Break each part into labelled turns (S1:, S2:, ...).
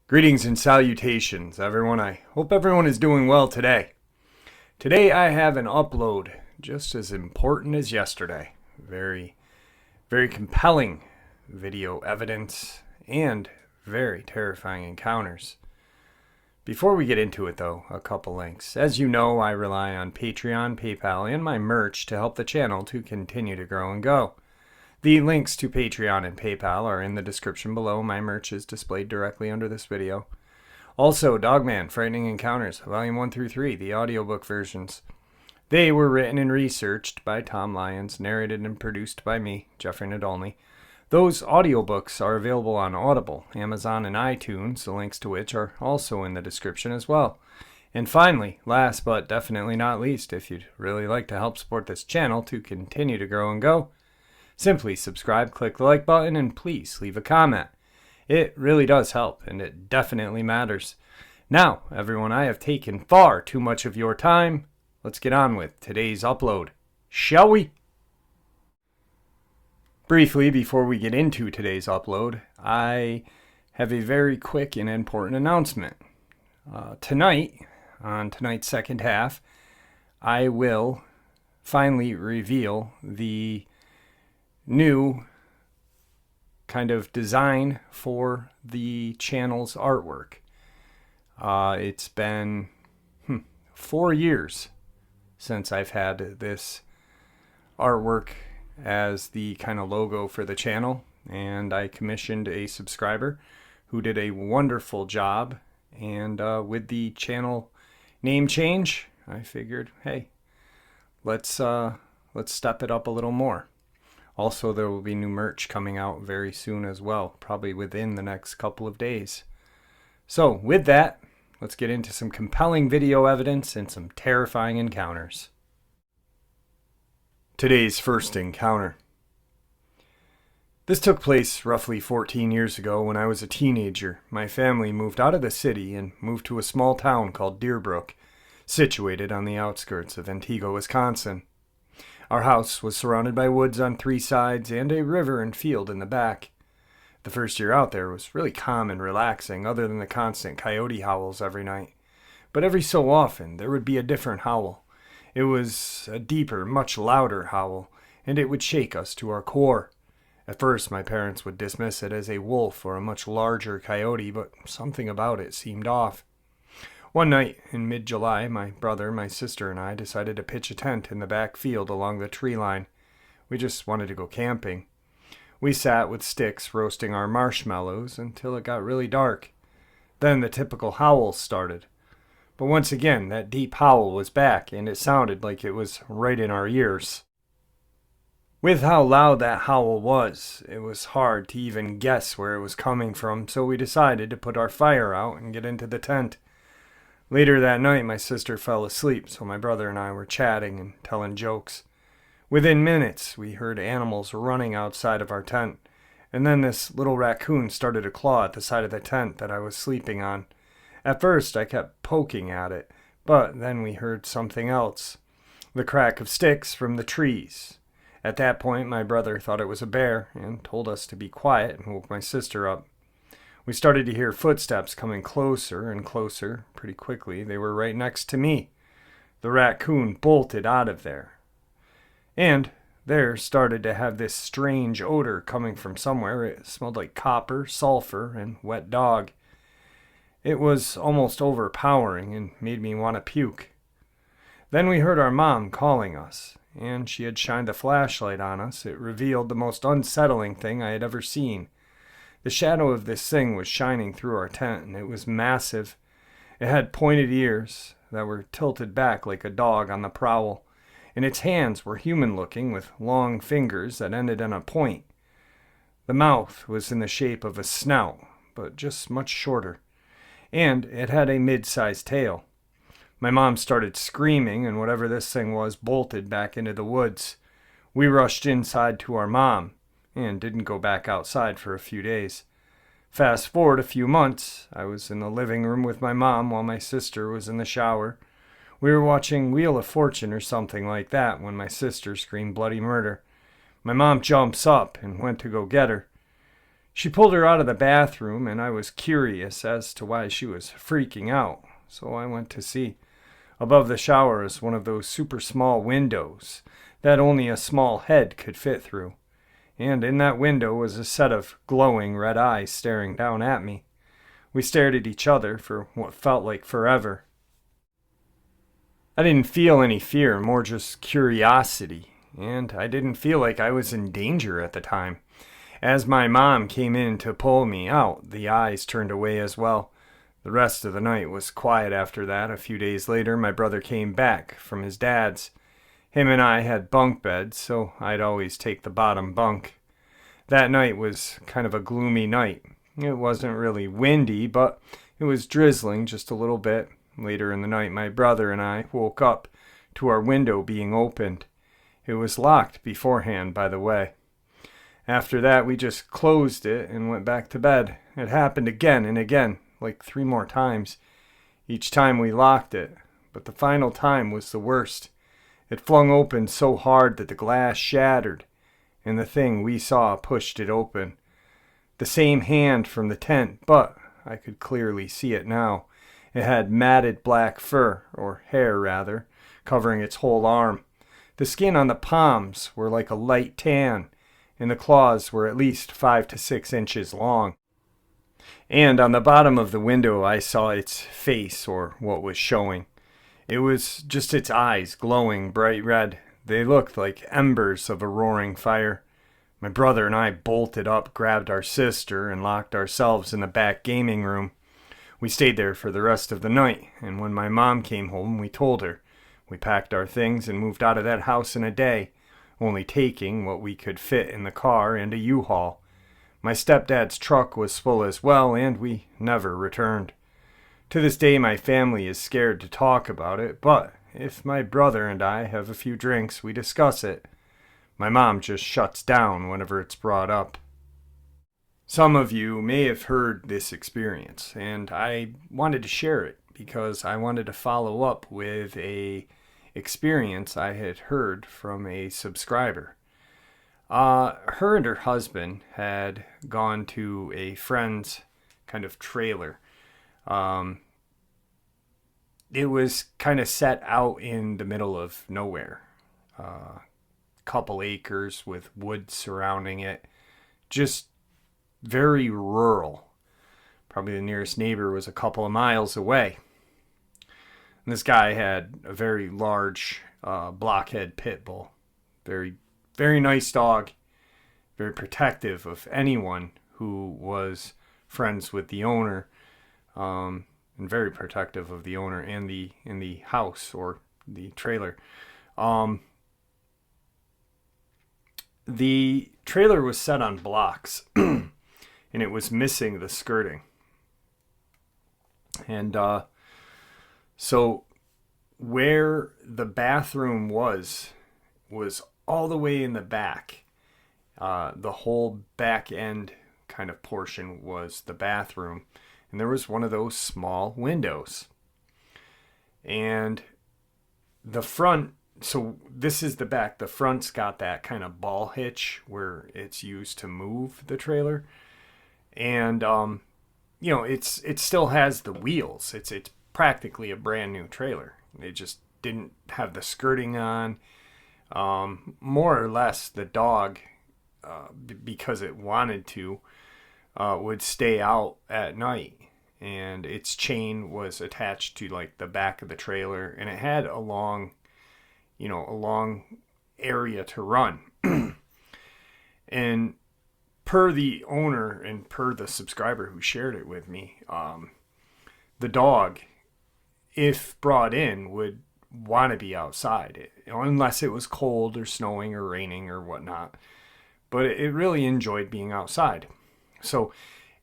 S1: Greetings and salutations, everyone. I hope everyone is doing well today. Today I have an upload just as important as yesterday. Very compelling video evidence and very terrifying encounters. Before we get into it though, a couple links. As you know, I rely on Patreon, PayPal, and my merch to help the channel to continue to grow and go. The links to Patreon and PayPal are in the description below. My merch is displayed directly under this video. Also, Dogman, Frightening Encounters, Volume 1 through 3, the audiobook versions. They were written and researched by Tom Lyons, narrated and produced by me, Jeffrey Nadolny. Those audiobooks are available on Audible, Amazon, and iTunes, the links to which are also in the description as well. And finally, last but definitely not least, if you'd really like to help support this channel to continue to grow and go, simply subscribe, click the like button, and please leave a comment. It really does help, and it definitely matters. Now, everyone, I have taken far too much of your time. Let's get on with today's upload, shall we? Briefly, before we get into today's upload, I have a very quick and important announcement. Tonight, on tonight's second half, I will finally reveal the new kind of design for the channel's artwork. It's been 4 years since I've had this artwork as the kind of logo for the channel, and I commissioned a subscriber who did a wonderful job, and with the channel name change, I figured, hey, let's step it up a little more. Also, there will be new merch coming out very soon as well, probably within the next couple of days. So, with that, let's get into some compelling video evidence and some terrifying encounters. Today's first encounter. This took place roughly 14 years ago when I was a teenager. My family moved out of the city and moved to a small town called Deerbrook, situated on the outskirts of Antigua, Wisconsin. Our house was surrounded by woods on 3 sides and a river and field in the back. The first year out there was really calm and relaxing, other than the constant coyote howls every night. But every so often, there would be a different howl. It was a deeper, much louder howl, and it would shake us to our core. At first, my parents would dismiss it as a wolf or a much larger coyote, but something about it seemed off. One night in mid-July, my brother, my sister, and I decided to pitch a tent in the back field along the tree line. We just wanted to go camping. We sat with sticks roasting our marshmallows until it got really dark. Then the typical howl started. But once again, that deep howl was back, and it sounded like it was right in our ears. With how loud that howl was, it was hard to even guess where it was coming from, so we decided to put our fire out and get into the tent. Later that night, my sister fell asleep, so my brother and I were chatting and telling jokes. Within minutes, we heard animals running outside of our tent, and then this little raccoon started to claw at the side of the tent that I was sleeping on. At first, I kept poking at it, but then we heard something else, the crack of sticks from the trees. At that point, my brother thought it was a bear and told us to be quiet and woke my sister up. We started to hear footsteps coming closer and closer. Pretty quickly, they were right next to me. The raccoon bolted out of there. And there started to have this strange odor coming from somewhere. It smelled like copper, sulfur, and wet dog. It was almost overpowering and made me want to puke. Then we heard our mom calling us, and she had shined a flashlight on us. It revealed the most unsettling thing I had ever seen. The shadow of this thing was shining through our tent, and it was massive. It had pointed ears that were tilted back like a dog on the prowl, and its hands were human-looking with long fingers that ended in a point. The mouth was in the shape of a snout, but just much shorter, and it had a mid-sized tail. My mom started screaming, and whatever this thing was bolted back into the woods. We rushed inside to our mom, and didn't go back outside for a few days. Fast forward a few months, I was in the living room with my mom while my sister was in the shower. We were watching Wheel of Fortune or something like that when my sister screamed bloody murder. My mom jumps up and went to go get her. She pulled her out of the bathroom, and I was curious as to why she was freaking out, so I went to see. Above the shower is one of those super small windows that only a small head could fit through. And in that window was a set of glowing red eyes staring down at me. We stared at each other for what felt like forever. I didn't feel any fear, more just curiosity, and I didn't feel like I was in danger at the time. As my mom came in to pull me out, the eyes turned away as well. The rest of the night was quiet after that. A few days later, my brother came back from his dad's. Him and I had bunk beds, so I'd always take the bottom bunk. That night was kind of a gloomy night. It wasn't really windy, but it was drizzling just a little bit. Later in the night, my brother and I woke up to our window being opened. It was locked beforehand, by the way. After that, we just closed it and went back to bed. It happened again and again, like 3 more times. Each time we locked it, but the final time was the worst. It flung open so hard that the glass shattered, and the thing we saw pushed it open. The same hand from the tent, but I could clearly see it now. It had matted black fur, or hair rather, covering its whole arm. The skin on the palms were like a light tan, and the claws were at least 5 to 6 inches long. And on the bottom of the window I saw its face, or what was showing. It was just its eyes glowing bright red. They looked like embers of a roaring fire. My brother and I bolted up, grabbed our sister, and locked ourselves in the back gaming room. We stayed there for the rest of the night, and when my mom came home, we told her. We packed our things and moved out of that house in a day, only taking what we could fit in the car and a U-Haul. My stepdad's truck was full as well, and we never returned. To this day, my family is scared to talk about it, but if my brother and I have a few drinks, we discuss it. My mom just shuts down whenever it's brought up. Some of you may have heard this experience, and I wanted to share it because I wanted to follow up with a experience I had heard from a subscriber. Her and her husband had gone to a friend's kind of trailer. It was kind of set out in the middle of nowhere. Couple acres with woods surrounding it. Just very rural. Probably the nearest neighbor was a couple of miles away. And this guy had a very large blockhead pit bull. Very, very nice dog. Very protective of anyone who was friends with the owner. And very protective of the owner and in the house or the trailer. The trailer was set on blocks. And it was missing the skirting. And so where the bathroom was all the way in the back. The whole back end kind of portion was the bathroom. And there was one of those small windows. And the front, so this is the back. The front's got that kind of ball hitch where it's used to move the trailer. And, it still has the wheels. It's practically a brand new trailer. They just didn't have the skirting on. More or less, the dog, because it wanted to, would stay out at night. And its chain was attached to like the back of the trailer. And it had a long area to run. And per the owner and per the subscriber who shared it with me, the dog, if brought in, would want to be outside, unless it was cold or snowing or raining or whatnot. But it really enjoyed being outside. So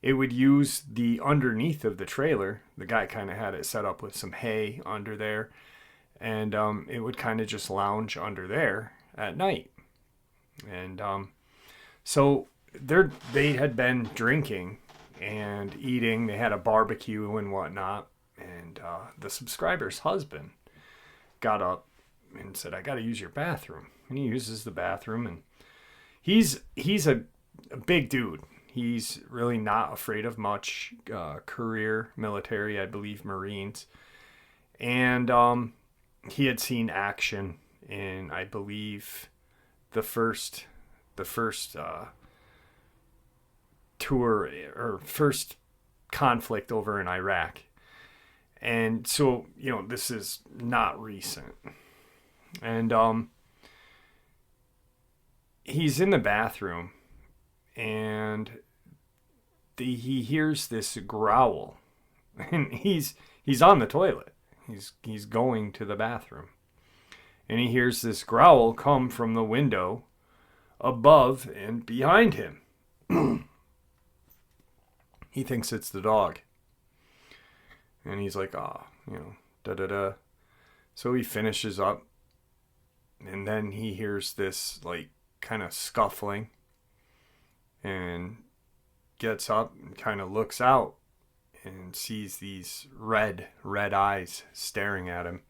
S1: it would use the underneath of the trailer. The guy kind of had it set up with some hay under there. And it would kind of just lounge under there at night. And so they had been drinking and eating. They had a barbecue and whatnot. And the subscriber's husband got up and said, "I got to use your bathroom." And he uses the bathroom, and he's a big dude. He's really not afraid of much. Career military, I believe, Marines. And he had seen action in, I believe, the first tour or first conflict over in Iraq. And so, this is not recent. And he's in the bathroom, and he hears this growl, and he's on the toilet. He's going to the bathroom, and he hears this growl come from the window above and behind him. He thinks it's the dog, and he's like, da-da-da. So he finishes up, and then he hears this like kind of scuffling, and gets up and kind of looks out and sees these red eyes staring at him.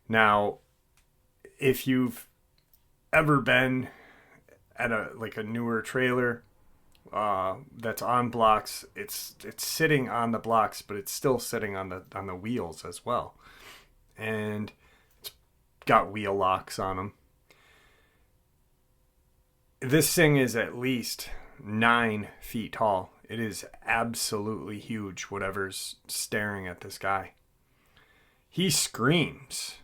S1: Now, if you've ever been at a newer trailer that's on blocks, it's sitting on the blocks, but it's still sitting on the wheels as well, and it's got wheel locks on them. This thing is at least 9 feet tall. It is absolutely huge, whatever's staring at this guy. He screams,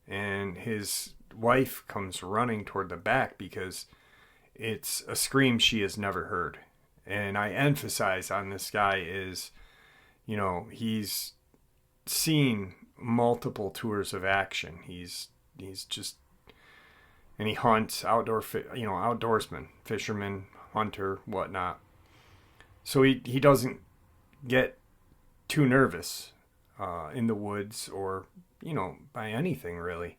S1: and his wife comes running toward the back because it's a scream she has never heard. And I emphasize on this guy is, he's seen multiple tours of action. He's just, and he hunts, outdoorsman, fisherman, hunter, whatnot. So he doesn't get too nervous in the woods or, by anything really.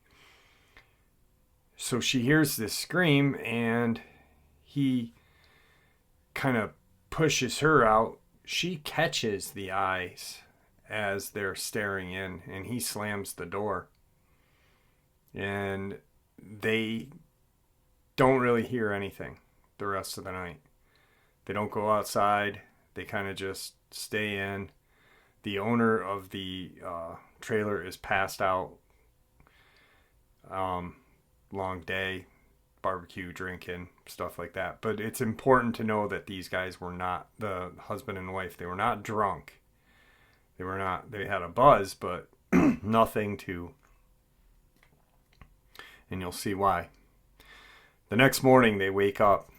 S1: So she hears this scream, and he kind of pushes her out. She catches the eyes as they're staring in, and he slams the door. And they don't really hear anything the rest of the night. They don't go outside. They kind of just stay in. The owner of the trailer is passed out. Long day, barbecue, drinking, stuff like that. But it's important to know that these guys were not, the husband and wife, they were not drunk. They had a buzz, but nothing to, and you'll see why. The next morning they wake up,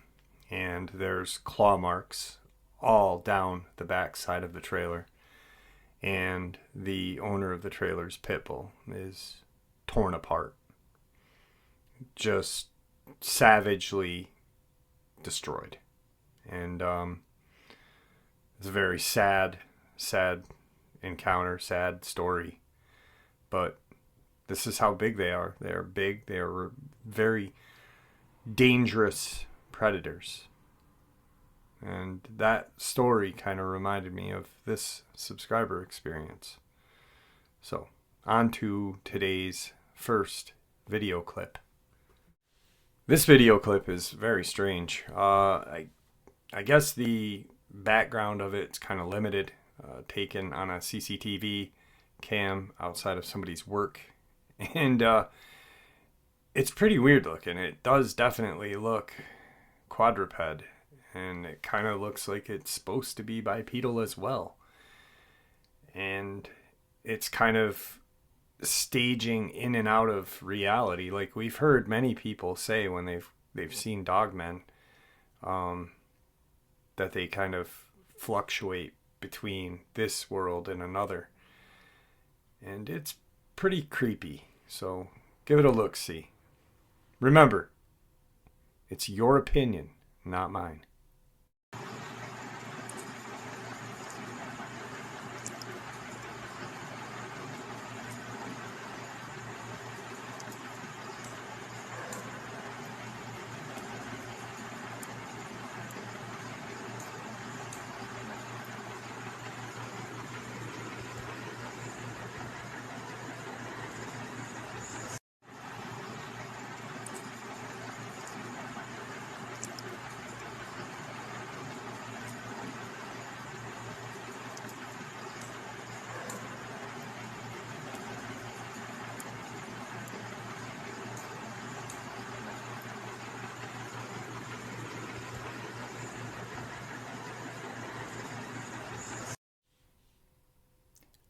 S1: and there's claw marks all down the back side of the trailer, and the owner of the trailer's pit bull is torn apart, just savagely destroyed. And it's a very sad encounter, sad story, but this is how big they are. They are big. They are very dangerous predators. And that story kind of reminded me of this subscriber experience. So, on to today's first video clip. This video clip is very strange. I guess the background of it's kind of limited, taken on a CCTV cam outside of somebody's work. And it's pretty weird looking. It does definitely look quadruped, and it kind of looks like it's supposed to be bipedal as well. And it's kind of staging in and out of reality. Like we've heard many people say when they've seen Dogmen, that they kind of fluctuate between this world and another. And it's pretty creepy. So give it a look-see. Remember, it's your opinion, not mine.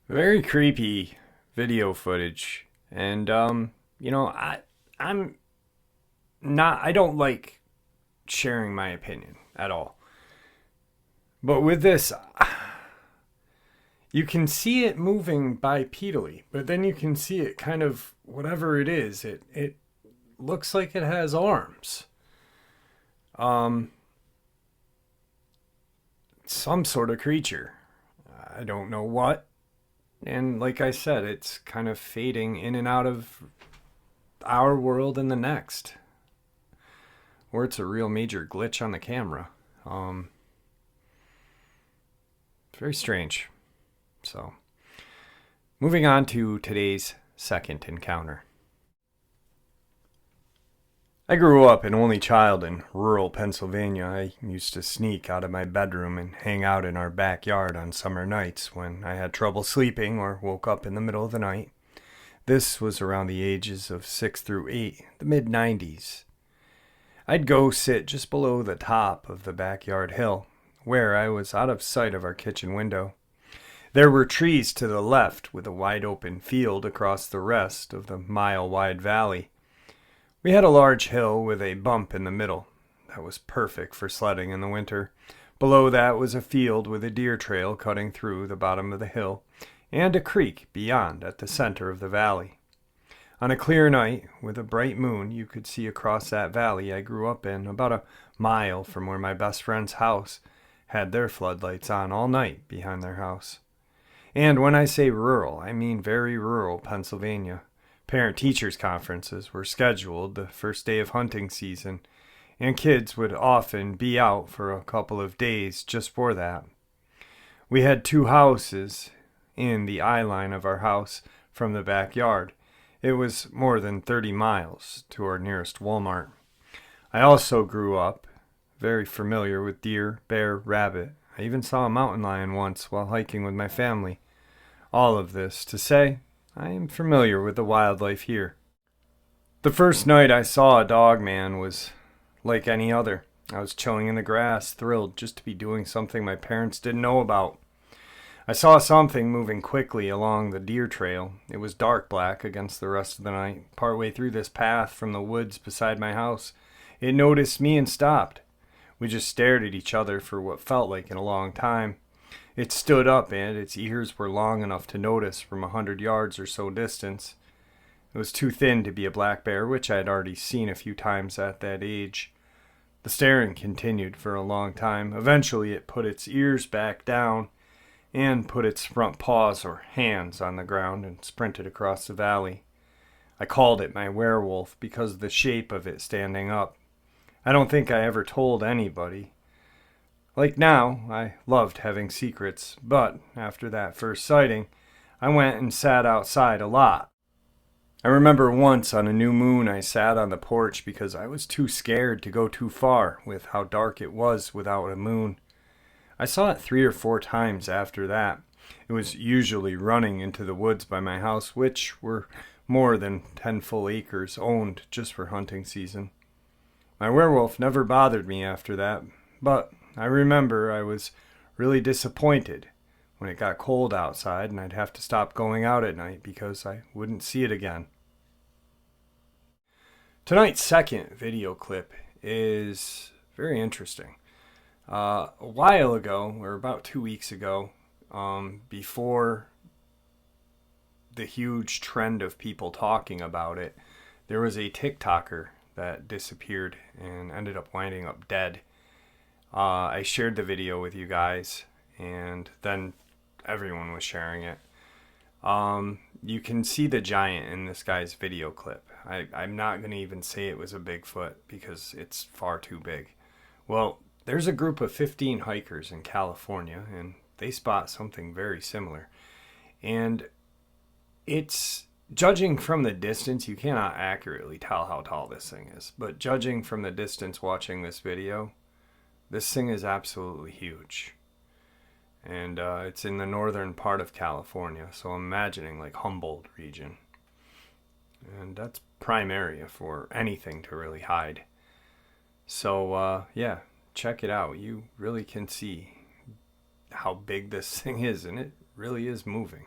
S1: Very creepy video footage. And I'm not I don't like sharing my opinion at all. But with this, you can see it moving bipedally, but then you can see it kind of whatever it is. It looks like it has arms. Um some sort of creature. I don't know what. And like I said, it's kind of fading in and out of our world and the next. Or it's a real major glitch on the camera. It's very strange. So, moving on to today's second encounter. I grew up an only child in rural Pennsylvania. I used to sneak out of my bedroom and hang out in our backyard on summer nights when I had trouble sleeping or woke up in the middle of the night. This was around the ages of 6 through 8, the mid-90s. I'd go sit just below the top of the backyard hill, where I was out of sight of our kitchen window. There were trees to the left with a wide open field across the rest of the mile-wide valley. We had a large hill with a bump in the middle. That was perfect for sledding in the winter. Below that was a field with a deer trail cutting through the bottom of the hill, and a creek beyond at the center of the valley. On a clear night, with a bright moon, you could see across that valley I grew up in, about a mile from where my best friend's house had their floodlights on all night behind their house. And when I say rural, I mean very rural Pennsylvania. Parent-teachers conferences were scheduled the first day of hunting season, and kids would often be out for a couple of days just for that. We had 2 houses in the eye line of our house from the backyard. It was more than 30 miles to our nearest Walmart. I also grew up very familiar with deer, bear, rabbit. I even saw a mountain lion once while hiking with my family. All of this to say, I am familiar with the wildlife here. The first night I saw a Dogman was like any other. I was chilling in the grass, thrilled just to be doing something my parents didn't know about. I saw something moving quickly along the deer trail. It was dark black against the rest of the night. Partway through this path from the woods beside my house, it noticed me and stopped. We just stared at each other for what felt like in a long time. It stood up, and its ears were long enough to notice from 100 yards or so distance. It was too thin to be a black bear, which I had already seen a few times at that age. The staring continued for a long time. Eventually it put its ears back down and put its front paws or hands on the ground and sprinted across the valley. I called it my werewolf because of the shape of it standing up. I don't think I ever told anybody. Like now, I loved having secrets, but after that first sighting, I went and sat outside a lot. I remember once on a new moon I sat on the porch because I was too scared to go too far with how dark it was without a moon. I saw it 3 or 4 times after that. It was usually running into the woods by my house, which were more than 10 full acres owned just for hunting season. My werewolf never bothered me after that, but I remember I was really disappointed when it got cold outside and I'd have to stop going out at night because I wouldn't see it again. Tonight's second video clip is very interesting. A while ago, or about 2 weeks ago, before the huge trend of people talking about it, there was a TikToker that disappeared and ended up winding up dead. I shared the video with you guys, and then everyone was sharing it. You can see the giant in this guy's video clip. I'm not going to even say it was a Bigfoot because it's far too big. Well, there's a group of 15 hikers in California, and they spot something very similar. And it's, judging from the distance, you cannot accurately tell how tall this thing is. But judging from the distance watching this video, this thing is absolutely huge. And it's in the northern part of California, so I'm imagining like Humboldt region. And that's prime area for anything to really hide. So yeah, check it out. You really can see how big this thing is, and it really is moving.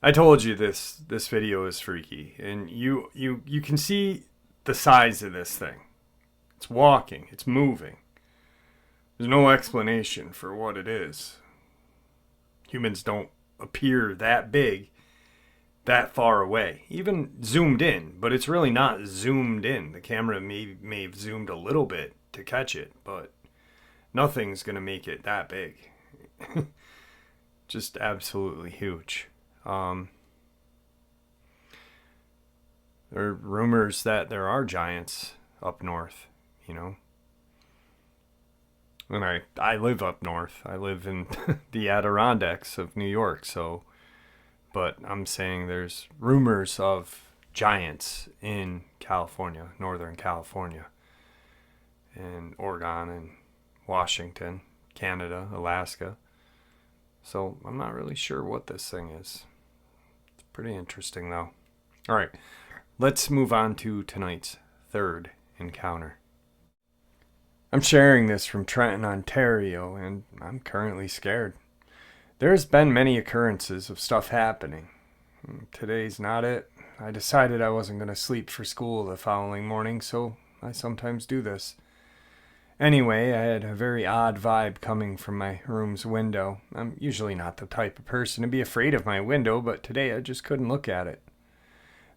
S1: I told you this video is freaky, and you can see the size of this thing. It's walking, it's moving. There's no explanation for what it is. Humans don't appear that big, that far away, even zoomed in, but it's really not zoomed in. The camera may have zoomed a little bit to catch it, but nothing's gonna make it that big. Just absolutely huge. There are rumors that there are giants up north, you know. And I live up north. I live in the Adirondacks of New York, so but I'm saying there's rumors of giants in California, Northern California, and Oregon and Washington, Canada, Alaska. So I'm not really sure what this thing is. It's pretty interesting though. All right, let's move on to tonight's third encounter. I'm sharing this from Trenton, Ontario, and I'm currently scared. There's been many occurrences of stuff happening. Today's not it. I decided I wasn't going to sleep for school the following morning, so I sometimes do this. Anyway, I had a very odd vibe coming from my room's window. I'm usually not the type of person to be afraid of my window, but today I just couldn't look at it.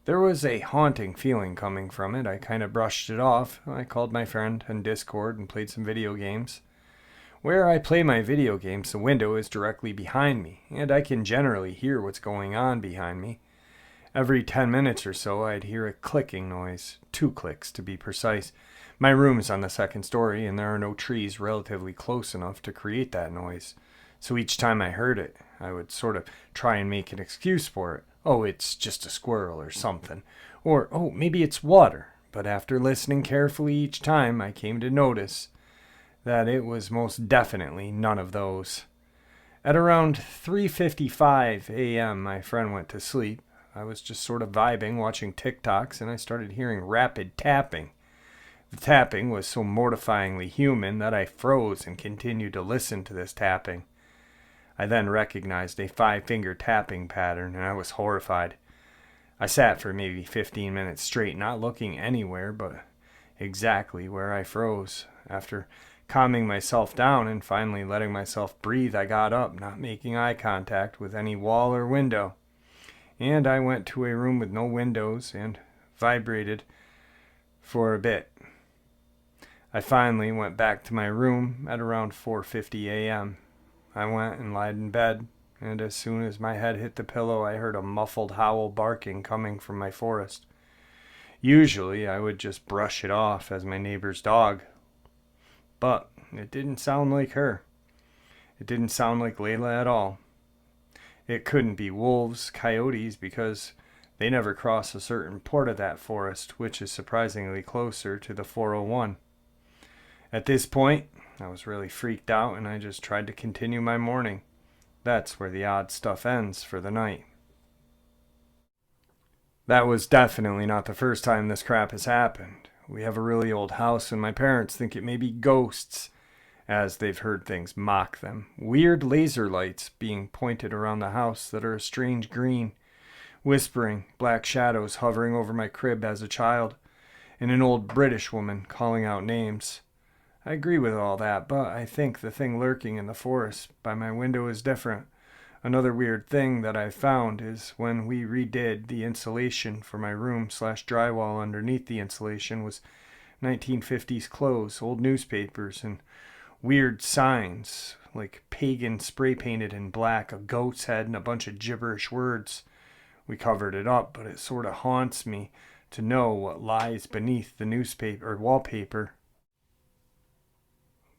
S1: There was a haunting feeling coming from it. I kind of brushed it off. I called my friend on Discord and played some video games. Where I play my video games, the window is directly behind me, and I can generally hear what's going on behind me. Every 10 minutes or so, I'd hear a clicking noise, 2 clicks to be precise. My room is on the second story, and there are no trees relatively close enough to create that noise. So each time I heard it, I would sort of try and make an excuse for it. Oh, it's just a squirrel or something. Or, oh, maybe it's water. But after listening carefully each time, I came to notice that it was most definitely none of those. At around 3:55 a.m., my friend went to sleep. I was just sort of vibing, watching TikToks, and I started hearing rapid tapping. The tapping was so mortifyingly human that I froze and continued to listen to this tapping. I then recognized a 5-finger tapping pattern, and I was horrified. I sat for maybe 15 minutes straight, not looking anywhere but exactly where I froze. After calming myself down and finally letting myself breathe, I got up, not making eye contact with any wall or window. And I went to a room with no windows and vibrated for a bit. I finally went back to my room at around 4:50 a.m. I went and lied in bed, and as soon as my head hit the pillow, I heard a muffled howl barking coming from my forest. Usually, I would just brush it off as my neighbor's dog, but it didn't sound like her. It didn't sound like Layla at all. It couldn't be wolves, coyotes, because they never cross a certain part of that forest, which is surprisingly closer to the 401. At this point, I was really freaked out, and I just tried to continue my morning. That's where the odd stuff ends for the night. That was definitely not the first time this crap has happened. We have a really old house, and my parents think it may be ghosts, as they've heard things mock them. Weird laser lights being pointed around the house that are a strange green, whispering, black shadows hovering over my crib as a child, and an old British woman calling out names. I agree with all that, but I think the thing lurking in the forest by my window is different. Another weird thing that I found is when we redid the insulation for my room/drywall underneath the insulation was 1950s clothes, old newspapers, and weird signs like pagan spray painted in black, a goat's head, and a bunch of gibberish words. We covered it up, but it sort of haunts me to know what lies beneath the newspaper or wallpaper.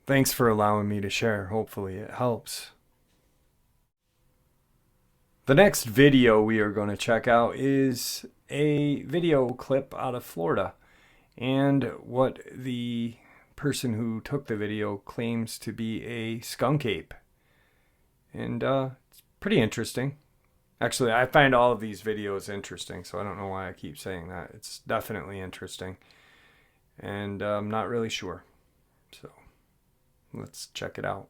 S1: Thanks for allowing me to share. Hopefully it helps. The next video we are going to check out is a video clip out of Florida, and what the person who took the video claims to be a skunk ape. And it's pretty interesting. Actually, I find all of these videos interesting, so I don't know why I keep saying that. It's definitely interesting, and I'm not really sure. So let's check it out.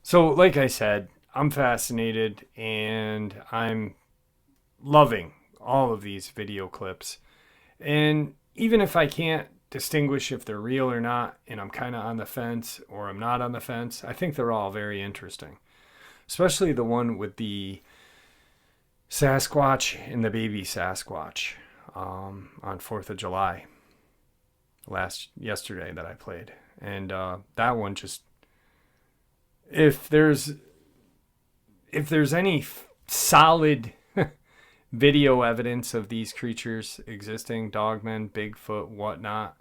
S1: So, like I said, I'm fascinated and I'm loving all of these video clips. And even if I can't distinguish if they're real or not, and I'm kind of on the fence or I'm not on the fence, I think they're all very interesting. Especially the one with the Sasquatch and the baby Sasquatch on 4th of July yesterday that I played. And that one just, if there's any solid video evidence of these creatures existing, Dogman, Bigfoot, whatnot,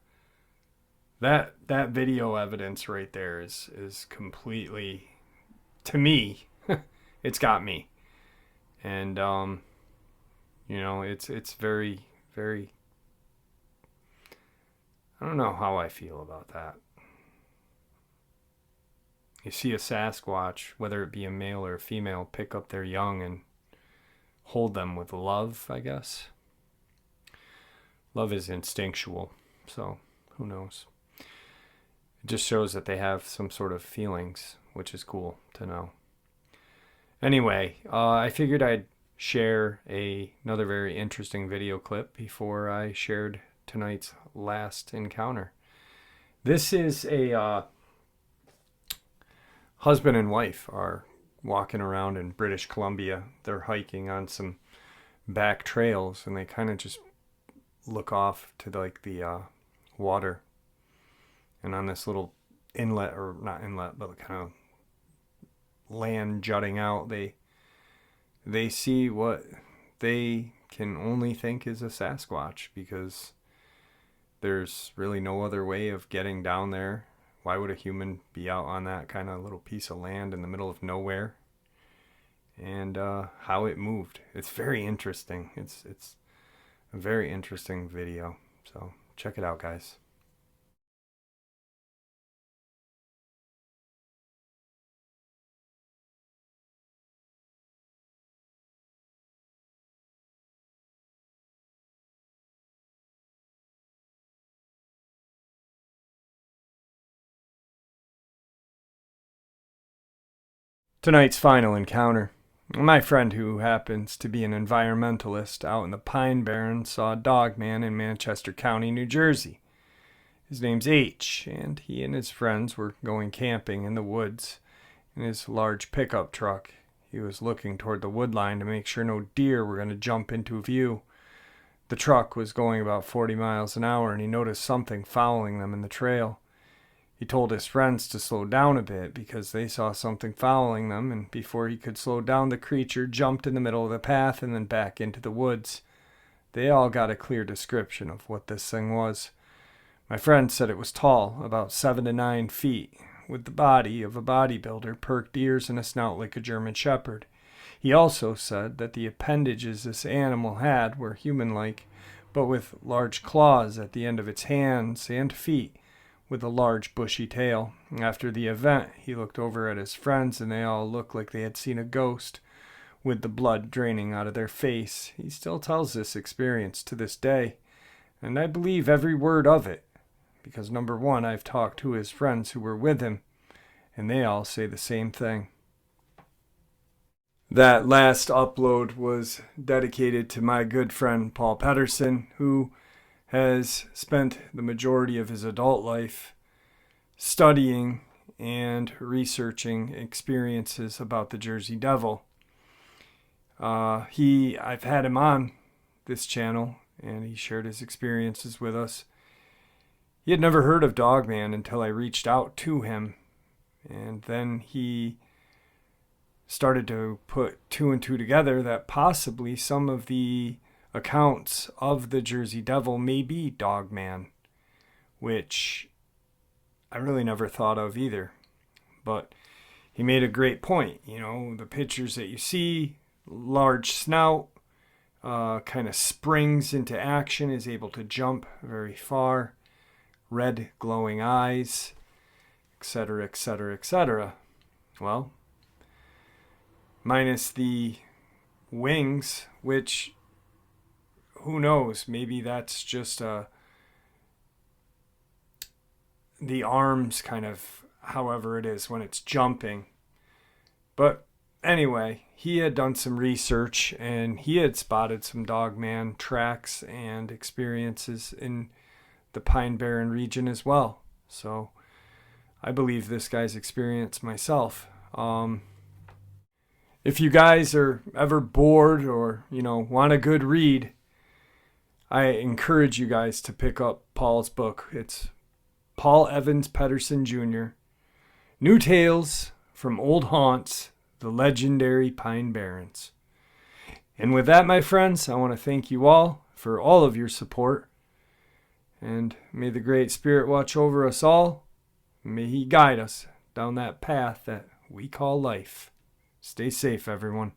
S1: that video evidence right there is completely, to me, it's got me. And it's very, very, I don't know how I feel about that. You see a Sasquatch, whether it be a male or a female, pick up their young and hold them with love, I guess. Love is instinctual, so who knows? It just shows that they have some sort of feelings, which is cool to know. Anyway, I figured I'd share another very interesting video clip before I shared tonight's last encounter. This is a husband and wife are walking around in British Columbia. They're hiking on some back trails, and they kind of just look off to the water. And on this little inlet, or not inlet, but kind of land jutting out, they see what they can only think is a Sasquatch, because there's really no other way of getting down there. Why would a human be out on that kind of little piece of land in the middle of nowhere? And how it moved. It's very interesting. It's a very interesting video. So check it out, guys. Tonight's final encounter. My friend, who happens to be an environmentalist out in the Pine Barrens, saw a Dogman in Manchester County, New Jersey. His name's H, and he and his friends were going camping in the woods in his large pickup truck. He was looking toward the woodline to make sure no deer were going to jump into view. The truck was going about 40 miles an hour, and he noticed something following them in the trail. He told his friends to slow down a bit because they saw something following them, and before he could slow down, the creature jumped in the middle of the path and then back into the woods. They all got a clear description of what this thing was. My friend said it was tall, about 7 to 9 feet, with the body of a bodybuilder, perked ears, and a snout like a German shepherd. He also said that the appendages this animal had were human-like, but with large claws at the end of its hands and feet, with a large bushy tail. After the event, he looked over at his friends, and they all looked like they had seen a ghost, with the blood draining out of their face. He still tells this experience to this day, and I believe every word of it, because number one, I've talked to his friends who were with him, and they all say the same thing. That last upload was dedicated to my good friend Paul Pedersen, who has spent the majority of his adult life studying and researching experiences about the Jersey Devil. I've had him on this channel, and he shared his experiences with us. He had never heard of Dogman until I reached out to him, and then he started to put two and two together that possibly some of the accounts of the Jersey Devil may be Dogman, which I really never thought of either. But he made a great point. You know, the pictures that you see, large snout, kind of springs into action, is able to jump very far, red glowing eyes, etc., etc., etc. Well, minus the wings, which, who knows, maybe that's just the arms kind of, however it is when it's jumping. But anyway, he had done some research and he had spotted some Dogman tracks and experiences in the Pine Barren region as well. So I believe this guy's experience myself. If you guys are ever bored or, want a good read, I encourage you guys to pick up Paul's book. It's Paul Evans Pedersen Jr., New Tales from Old Haunts, the Legendary Pine Barrens. And with that, my friends, I want to thank you all for all of your support. And may the Great Spirit watch over us all. May He guide us down that path that we call life. Stay safe, everyone.